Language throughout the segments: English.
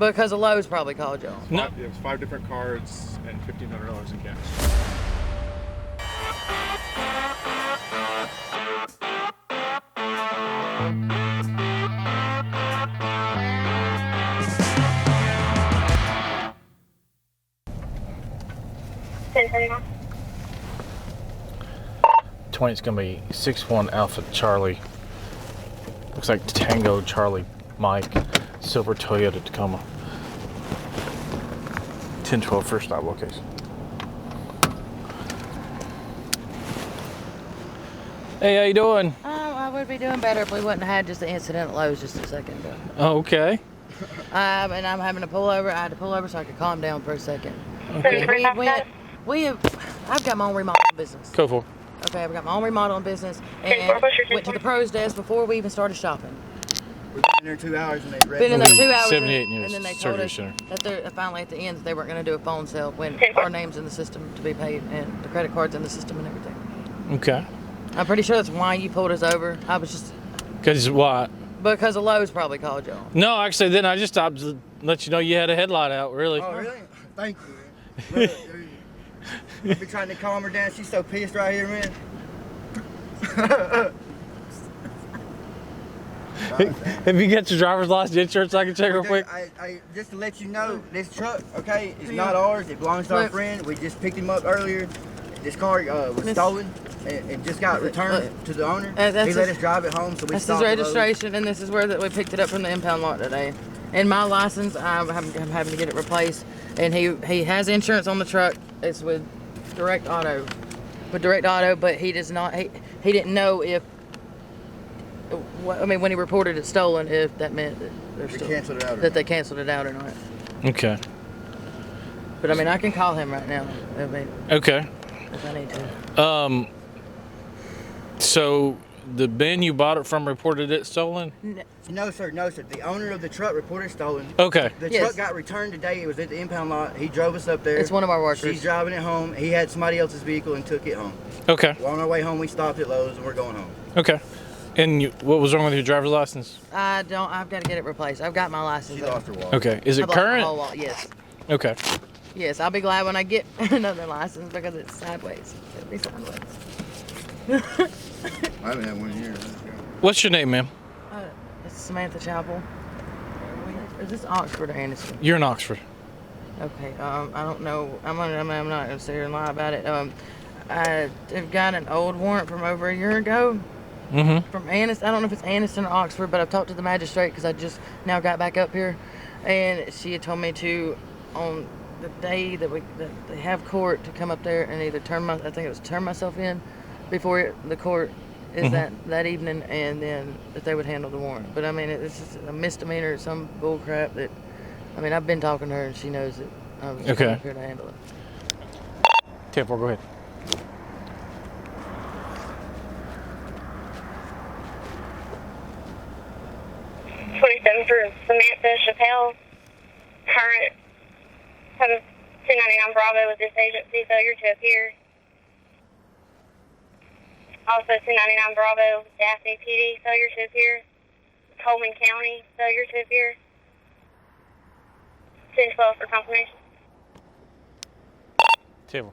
Because the Lowe's probably called y'all. No. It was 5 different cards and $1,500 in cash. It's gonna be 61 Alpha Charlie. Looks like Tango Charlie Mike, silver Toyota Tacoma. 1012 first stop location. Hey, how you doing? I would be doing better if we wouldn't have had just the incident at Lowe's just a second ago. Oh, okay. And I'm having to pull over. I had to pull over so I could calm down for a second. Okay. I've got my own remodeling business. Go for it. Okay, I've got my own remodeling business and went to the pros desk before we even started shopping. We've been in there 2 hours and they read. Been in there 2 hours 78 and years, then they told us that they're finally at the end that they weren't going to do a phone sale when our name's in the system to be paid and the credit card's in the system and everything. Okay. I'm pretty sure that's why you pulled us over. I was just... Because what? Because the Lowe's probably called y'all. No, actually, then I just stopped to let you know you had a headlight out, really. Oh, really? Thank you, man. I've been trying to calm her down. She's so pissed right here, man. Have you got your driver's license insurance I can check real quick? Just to let you know, this truck, okay, it's not ours. It belongs to our friend. We just picked him up earlier. This car was stolen and just got returned to the owner. He let us drive it home, so we stopped. That's his registration, and this is where we picked it up from the impound lot today. And my license, I'm having to get it replaced. And he has insurance on the truck. It's with Direct Auto. But he does not. He didn't know if. I mean, when he reported it stolen, if that meant that they canceled it out or not. Okay. But I mean, I can call him right now. I mean, okay. If I need to. So the bin you bought it from reported it stolen? No, sir. No, sir. The owner of the truck reported it stolen. Okay. The truck got returned today. It was at the impound lot. He drove us up there. It's one of our workers. She's driving it home. He had somebody else's vehicle and took it home. Okay. Well, on our way home, we stopped at Lowe's and we're going home. Okay. And what was wrong with your driver's license? I've got to get it replaced. I've got my license. She lost her wallet. Okay. Is it current? Yes. Okay. Yes, I'll be glad when I get another license because it's sideways. It'll be sideways. I haven't had one here. What's your name, ma'am? It's Samantha Chapel. Is this Oxford or Anderson? You're in Oxford. Okay. I don't know. I'm not going to sit here and lie about it. I've got an old warrant from over a year ago. Mm-hmm. From Anderson. I don't know if it's Anderson or Oxford, but I've talked to the magistrate because I just now got back up here, and she had told me to on the day that they have court to come up there and either turn myself in before the court is that evening, and then that they would handle the warrant. But I mean, it's just a misdemeanor, some bull crap that, I mean, I've been talking to her and she knows that I was up here to handle it. 10-4, go ahead. For Samantha Chappelle, current 299 Bravo with this agency, failure to appear. Also 299 Bravo, Daphne PD, failure to appear. Coleman County, failure to appear. 1012 for confirmation. Table.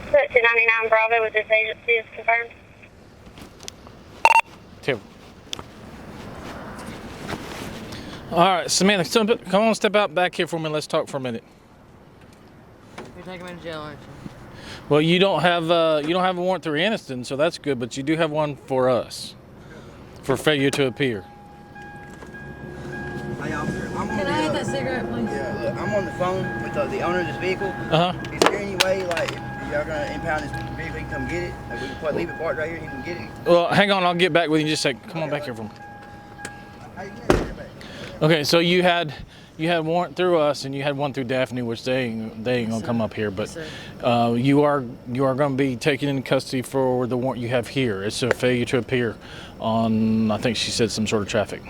299 Bravo with this agency is confirmed. Table. All right, Samantha, come on, step out back here for me. Let's talk for a minute. You're taking me to jail, aren't you? Well, you don't have a warrant through Aniston, so that's good. But you do have one for us, for failure to appear. Hey, officer, Can I have that cigarette, please? Yeah, look, I'm on the phone with the owner of this vehicle. Is there any way, like, if y'all gonna impound this vehicle, he can come get it? Like, we can leave it parked right here and he can get it? Well, hang on, I'll get back with you in just a second. Come on back here for me. How you doing? Okay, so you had warrant through us, and you had one through Daphne, which they ain't gonna come up here. But you are going to be taken into custody for the warrant you have here. It's a failure to appear on, I think she said, some sort of traffic.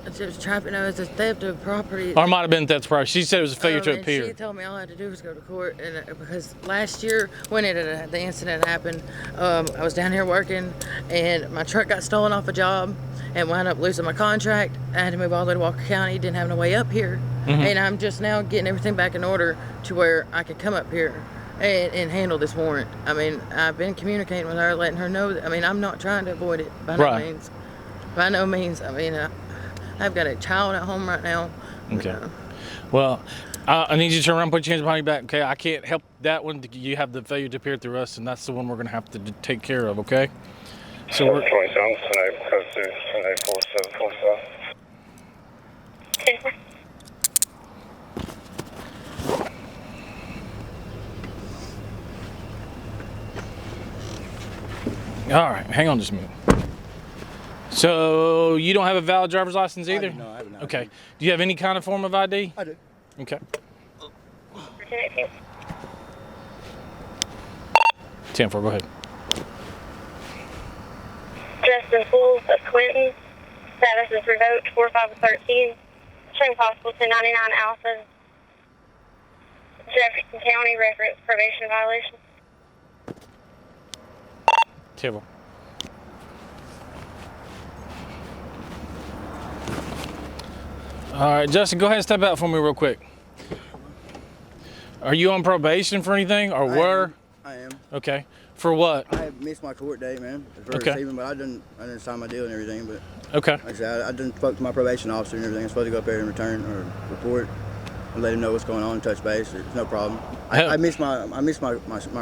It was trapping. No, it's a theft of property. Or it might have been theft property. She said it was a failure to and appear. She told me all I had to do was go to court, and because last year when the incident happened, I was down here working, and my truck got stolen off a job, and wound up losing my contract. I had to move all the way to Walker County. Didn't have no way up here, and I'm just now getting everything back in order to where I could come up here and handle this warrant. I mean, I've been communicating with her, letting her know that. I mean, I'm not trying to avoid it by no means. By no means. I mean, I've got a child at home right now. Okay. Well, I need you to turn around and put your hands behind your back, okay? I can't help that one. You have the failure to appear through us, and that's the one we're going to have to take care of, okay? So we're... 27, tonight, code 2, tonight, 4747. All right, hang on just a minute. So you don't have a valid driver's license either? No, I have not. Okay. Do you have any kind of form of ID? I do. Okay. 10-4, go ahead. Dressed in full of Clinton. Status is revoked 4513. Showing possible 1099 Alpha. Jefferson County reference probation violation. 10-4. All right, Justin, go ahead and step out for me real quick. Are you on probation for anything, or were? I am. Okay. For what? I missed my court date, man. For receiving, but I didn't sign my deal and everything. But Okay. like I said, I didn't spoke to my probation officer and everything. I'm supposed to go up there and return or report and let him know what's going on and touch base. It's no problem. I missed my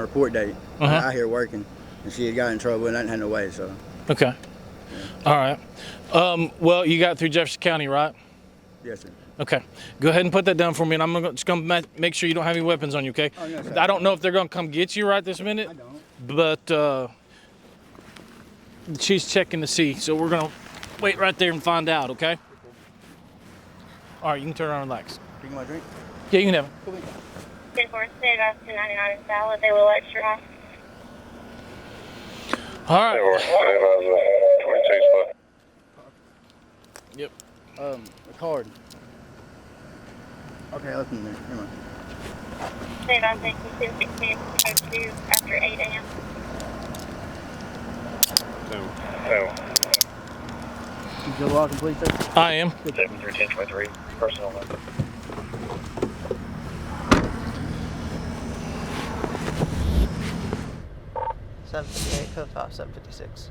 report date. Out here working, and she had got in trouble and I didn't have no way. So. Okay. All right. Well, you got through Jefferson County, right? Yes, sir. Okay. Go ahead and put that down for me, and I'm just going to make sure you don't have any weapons on you, okay? Oh, no, sir. I don't know if they're going to come get you right this minute. I don't. But she's checking to see, so we're going to wait right there and find out, okay? All right, you can turn around and relax. Drinking my drink? Yeah, you can have it. Cool. 10-4, state of 299 is valid. They will extra off. All right. 22 spot. Yep. A card. Okay, I left it in there. Never mind. State of 1016 code 2 after 8 a.m. No. You still walking, please, sir? I am. 731023, personal number. $758, code 5, 756.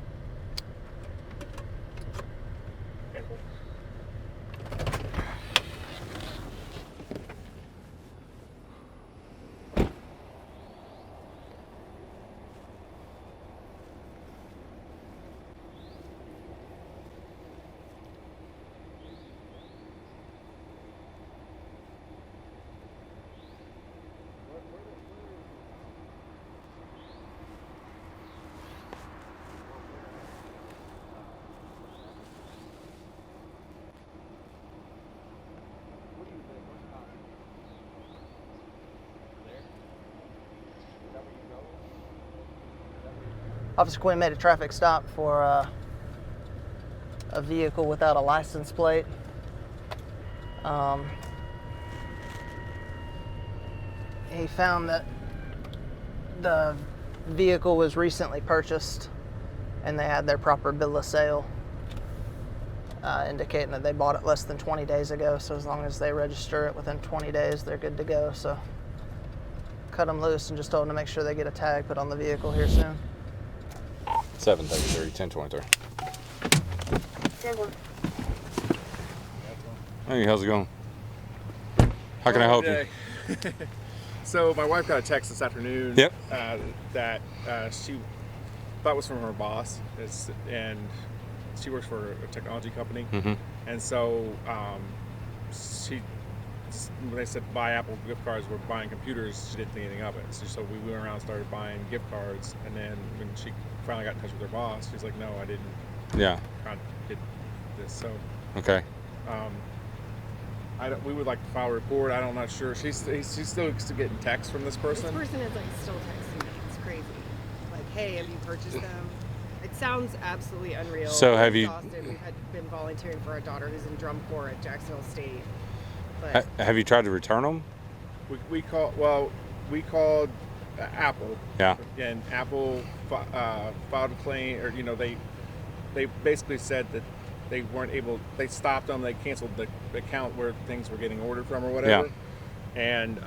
Officer Quinn made a traffic stop for a vehicle without a license plate. He found that the vehicle was recently purchased and they had their proper bill of sale indicating that they bought it less than 20 days ago. So as long as they register it within 20 days, they're good to go. So cut them loose and just told them to make sure they get a tag put on the vehicle here soon. 733, 1023. Hey, how's it going? How can I help you? So my wife got a text this afternoon. Yep. That she thought was from her boss, and she works for a technology company. Mm-hmm. And so when they said buy Apple gift cards, we're buying computers. She didn't think anything of it. So we went around and started buying gift cards, and then when she finally got in touch with her boss, she's like, "No, I didn't. Yeah. Did this." So. Okay. We would like to file a report. I'm not sure. She's still getting texts from this person. This person is like still texting me. It's crazy. Like, hey, have you purchased them? It sounds absolutely unreal. So have you? Exhausted. We've been volunteering for our daughter who's in drum corps at Jacksonville State. But Have you tried to return them? We called Apple. Yeah. And Apple filed a claim, or they basically said that they weren't able. They stopped them. They canceled the account where things were getting ordered from or whatever. Yeah. And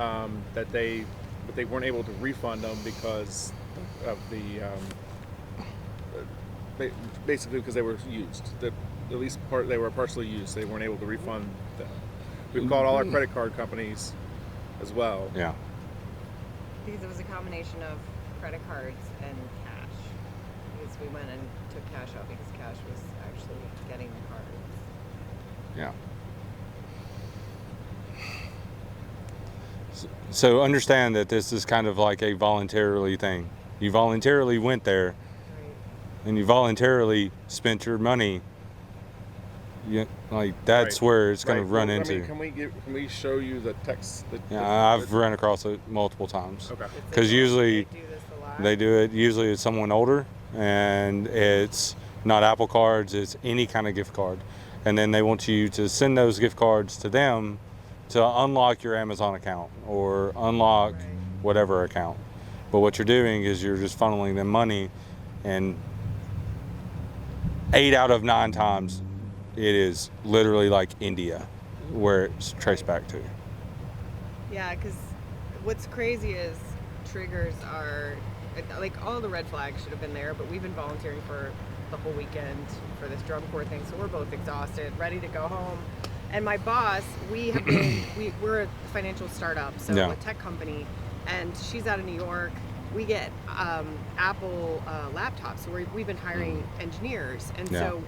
but they weren't able to refund them because of basically because they were used. At least they were partially used. They weren't able to refund them. We've called all our credit card companies as well. Yeah. Because it was a combination of credit cards and cash. Because we went and took cash out because cash was actually getting the cards. Yeah. So understand that this is kind of like a voluntarily thing. You voluntarily went there, Right. and you voluntarily spent your money. Like that's Right. Where it's going Right. to run Well, into. I mean, can we show you the text? I've run across it multiple times. Okay. Because usually They do this a lot. they do it. Usually it's someone older, and it's not Apple cards. It's any kind of gift card, and then they want you to send those gift cards to them to unlock your Amazon account or unlock whatever account. But what you're doing is you're just funneling them money, and 8 out of 9 times it is literally like India where it's traced back to. Yeah, because what's crazy is triggers are, like, all the red flags should have been there, but we've been volunteering for the whole weekend for this drum corps thing, so we're both exhausted, ready to go home. And my boss, we're a financial startup, so Yeah. a tech company, and she's out of New York. We get Apple laptops, so we've been hiring engineers, and so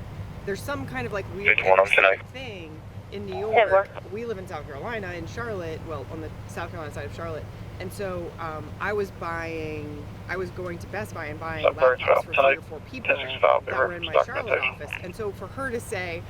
there's some kind of like weird thing in New York. We live in South Carolina, in Charlotte, well, on the South Carolina side of Charlotte, and so I was going to Best Buy and buying laptops for 3 or 4 people that were in my Charlotte office, and so for her to say,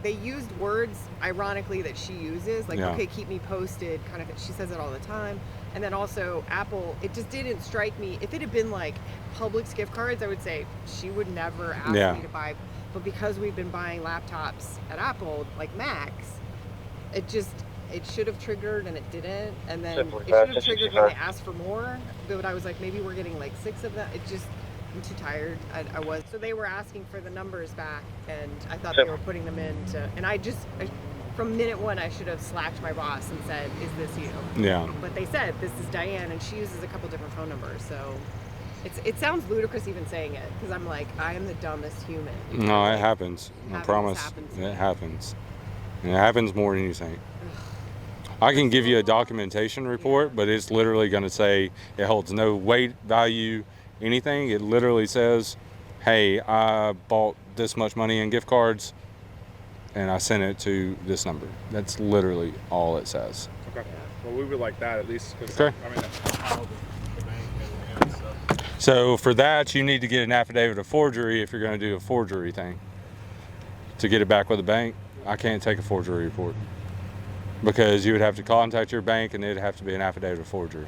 they used words, ironically, that she uses, like, okay, keep me posted, kind of, she says it all the time. And then also Apple, it just didn't strike me. If it had been like Publix gift cards, I would say she would never ask me to buy. But because we've been buying laptops at Apple, like Macs, it should have triggered and it didn't. And then it should have triggered when they asked for more. But I was like, maybe we're getting like 6 of them. I'm too tired. I was. So they were asking for the numbers back, and I thought they were putting them in and from minute one, I should have slacked my boss and said, is this you? Yeah. But they said, this is Diane, and she uses a couple different phone numbers. So it sounds ludicrous even saying it, because I'm like, I am the dumbest human. No, it happens. I promise. It happens. And it happens more than you think. I can give you a documentation report, but it's literally going to say it holds no weight, value, anything. It literally says, hey, I bought this much money in gift cards, and I sent it to this number. That's literally all it says. Okay. Well, we would like that at least. Okay. I mean, that's how the bank and stuff. So for that, you need to get an affidavit of forgery if you're going to do a forgery thing. To get it back with the bank, I can't take a forgery report. Because you would have to contact your bank, and it'd have to be an affidavit of forgery.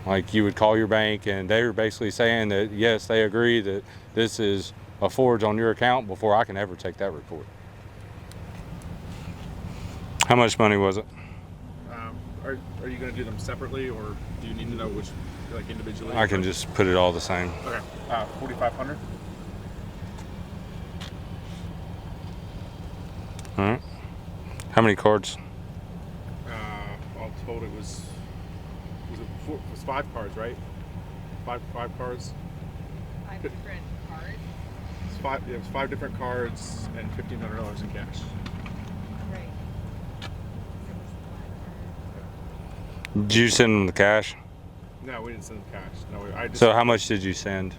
Like, you would call your bank, and they were basically saying that, yes, they agree that this is a forge on your account before I can ever take that report. How much money was it? Are you going to do them separately, or do you need to know which, like, individually? I can just put it all the same. Okay. 4,500. All right. How many cards? All told, it was 5 cards, right? Five cards. 5 different cards. It was 5 different cards and $1,500 in cash. Right. Did you send them the cash? No, we didn't send them cash. No, So how much did you send?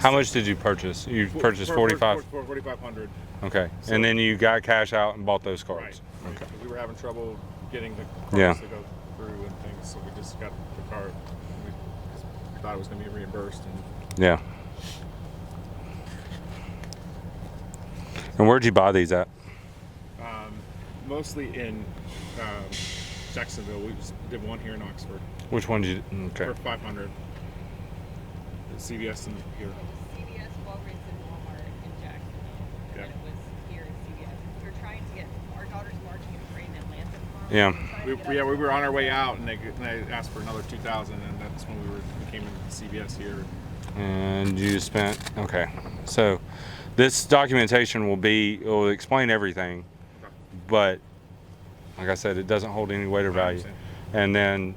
How much did you purchase? You purchased 45? 4,500. Okay. So, and then you got cash out and bought those cards? Right. Okay. We were having trouble getting the cards to go through and things, so we just got the card. We thought it was going to be reimbursed. Yeah. And where'd you buy these at? Mostly in Jacksonville. We just did one here in Oxford. Which one did you? Okay. For $500. CVS in here. CVS, Walgreens, and Walmart in Jacksonville. And then it was here in CVS. We're trying to get our daughter's marching in parade in Atlanta tomorrow. Yeah. We were on our way out, and they asked for another 2,000, and that's when we came into CVS here. And you spent, okay. So this documentation will explain everything, but like I said, it doesn't hold any weight or value. And then,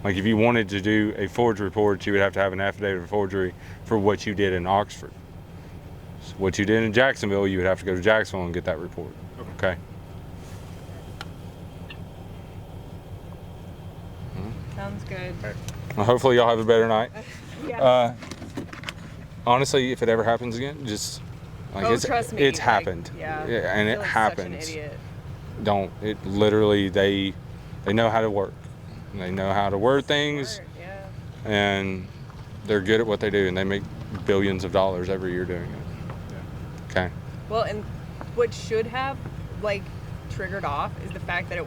like if you wanted to do a forged report, you would have to have an affidavit of forgery for what you did in Oxford. So what you did in Jacksonville, you would have to go to Jacksonville and get that report. Okay. Sounds good. Right. Well, hopefully y'all have a better night. Yeah. Honestly, if it ever happens again, just like trust me, it's happened. Yeah. And it happens. Such an idiot. Don't. It literally they know how to work. They know how to word things. Smart, yeah. And they're good at what they do, and they make billions of dollars every year doing it. Yeah. Okay. Well, and what should have triggered off is the fact that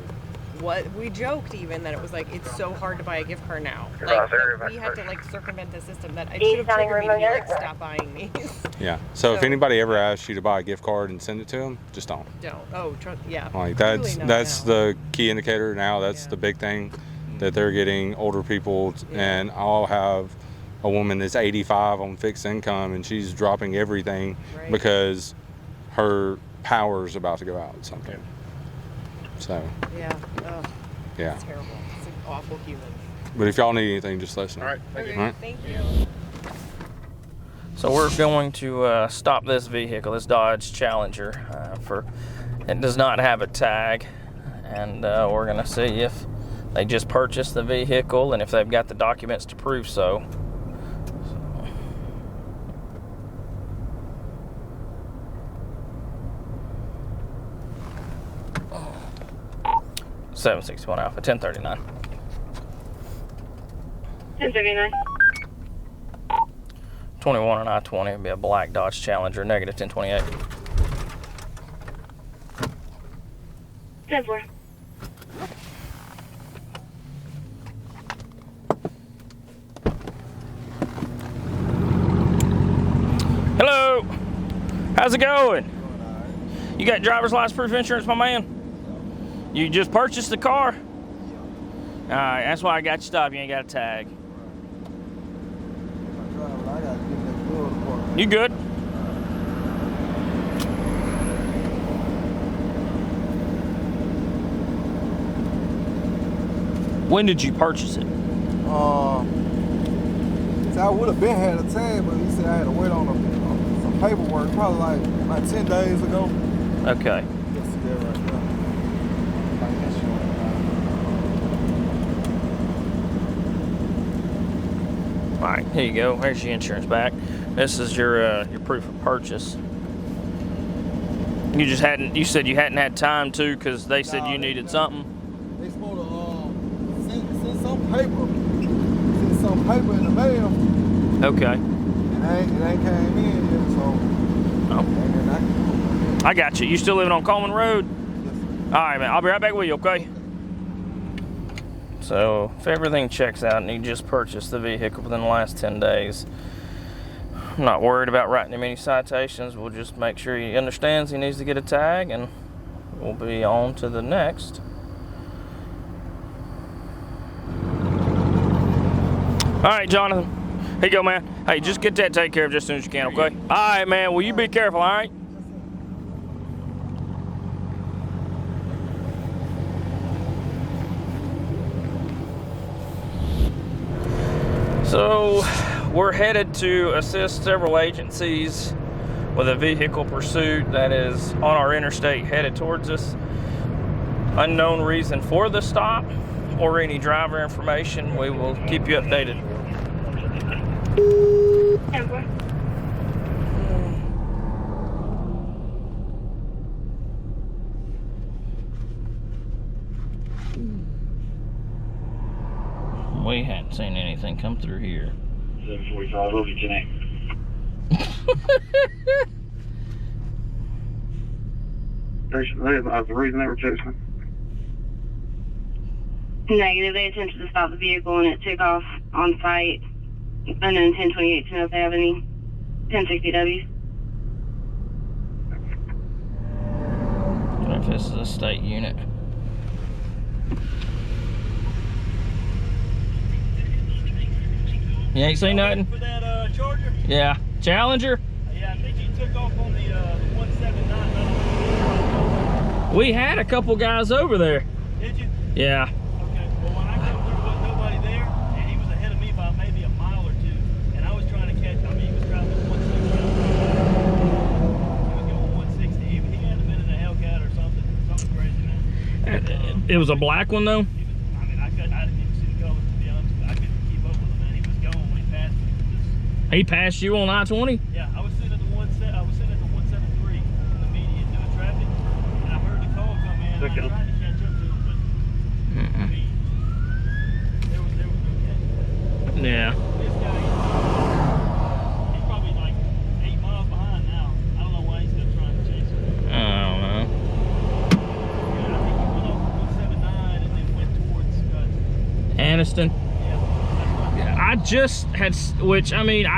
we joked even that it was it's so hard to buy a gift card now. We had to circumvent the system. That it should have triggered me to be stop buying these. Yeah. So if anybody ever asks you to buy a gift card and send it to them, just don't. Don't. Oh, yeah. That's the key indicator now. That's the big thing, that they're getting older people, and I'll have a woman that's 85 on fixed income, and she's dropping everything because her power is about to go out. Something. So. Yeah. Yeah. It's terrible. It's an awful human. But if y'all need anything, just let us know. All right. Thank you. All right. Thank you. So we're going to stop this vehicle, this Dodge Challenger, it does not have a tag, and we're going to see if they just purchased the vehicle and if they've got the documents to prove so. 761 Alpha, 1039. 1039. 21 and I-20 would be a black Dodge Challenger, negative 1028. 10-4. Hello. How's it going? You got driver's license proof insurance, my man? You just purchased the car? Alright, that's why I got you stopped. You ain't got a tag. You good? When did you purchase it? So I would have been had a tag, but he said I had to wait on some paperwork, probably about 10 days ago. Okay. Yesterday right there. All right, here you go. There's your insurance back. This is your proof of purchase. You just hadn't. You said you hadn't had time to, because they said you needed something. They supposed to send some paper. Send some paper in the mail. Okay. It ain't came in yet, so. Oh. I got you. You still living on Coleman Road? Yes, sir. All right, man. I'll be right back with you. Okay. So if everything checks out and you just purchased the vehicle within the last 10 days, I'm not worried about writing him any citations. We'll just make sure he understands he needs to get a tag, and we'll be on to the next. All right, Jonathan. Here you go, man. Hey, just get that taken care of just as soon as you can, okay? All right, man. Will you be careful, all right? So we're headed to assist several agencies with a vehicle pursuit that is on our interstate headed towards us. Unknown reason for the stop or any driver information. We will keep you updated. We hadn't seen anything come through here. 745, over connect. That's the reason they were chasing. Negative. They attempted to stop the vehicle and it took off on site. Unknown 1028 to know if they have any 1060Ws. If this is a state unit. You ain't seen nothing? For that Charger? Yeah. Challenger? Yeah, I think he took off on the 179. We had a couple guys over there. Did you? Yeah. Okay. Well, when I came through, there wasn't nobody there, and he was ahead of me by maybe a mile or two. And I was trying to catch, I mean, he was driving 160. He was going 160. He had to been in a Hellcat or something crazy, man. It was a black one, though? I mean, I didn't even see the colors, to be honest. I couldn't keep up with him, man. He was going when he passed me. He passed you on I-20? Yeah, I was sitting at the 173 in the median doing traffic, and I heard the call come in. And I tried to catch up to him, but there was no catch. Yeah. This guy, he's probably like 8 miles behind now. I don't know why he's still trying to chase him. I don't know. Yeah, I think he went off 179 and then went towards Aniston. yeah. I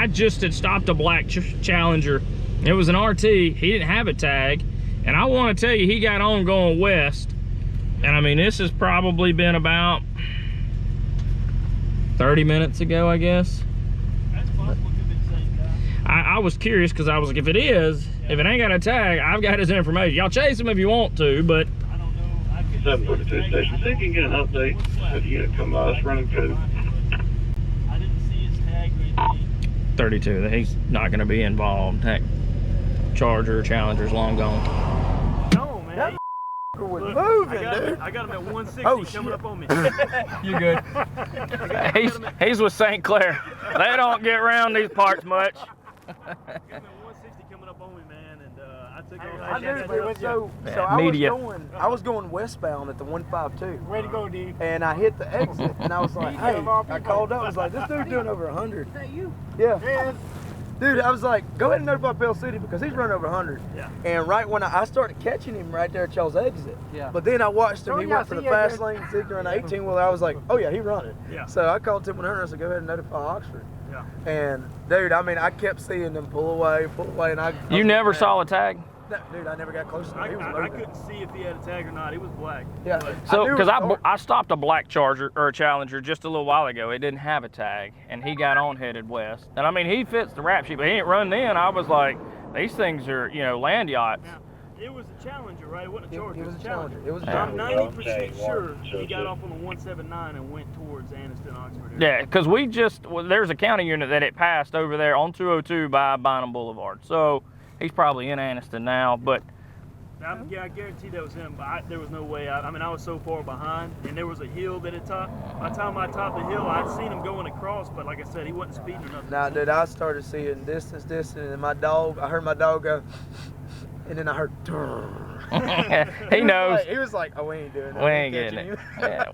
just had stopped a black Challenger. It was an RT. He didn't have a tag. And I want to tell you, he got on going west. And I mean, this has probably been about 30 minutes ago, I guess. That's possible. Could be the same guy. I was curious because I was like, if it is, if it ain't got a tag, I've got his information. Y'all chase him if you want to, but... I don't know. I couldn't 742 station. See if you can get an update. If you come by, it's running code. I didn't see his tag or anything. 32, that he's not going to be involved. Heck, Challenger's long gone. No, man. That was moving, dude. I got him at 160 coming up on me. You good? He's with St. Clair. They don't get around these parts much. I got him at 160 coming up on me, man, and I took off. I knew, but so Media. I was going westbound at the 152. Way to go, D. And I hit the exit, and I was like, hey, I called up, I was like, this dude's doing over 100. Is that you? Yeah. Dude, I was like, go ahead and notify Pell City because he's running over 100. Yeah. And right when I started catching him right there at y'all's exit. Yeah. But then I watched him, he went for the fast lane, Zigger and 18-wheeler. I was like, oh yeah, he running. Yeah. So I called Tim 100, I said, go ahead and notify Oxford. Yeah. And dude, I mean, I kept seeing them pull away, and You never saw a tag? No, dude, I never got close to him. He was I moving. couldn't see if he had a tag or not. He was black. Yeah. So, knew it because was I stopped a black Charger or a Challenger just a little while ago. It didn't have a tag, and he got on headed west. And I mean, he fits the rap sheet, but he ain't run then. I was like, these things are, land yachts. Now, it was a Challenger, right? It wasn't a Charger. It was a Challenger. It was a I'm Challenger. 90% sure he got off on the 179 and went towards Aniston, Oxford. Yeah, because there's a county unit that it passed over there on 202 by Bynum Boulevard. So he's probably in Aniston now, but. I guarantee that was him, but there was no way. I mean, I was so far behind, and there was a hill that it topped. By the time I topped the hill, I'd seen him going across, but like I said, he wasn't speeding or nothing. Nah, dude, I started seeing distance, and I heard my dog go, and then I heard, He knows. He was like, oh, we ain't doing that. We ain't getting it. Yeah.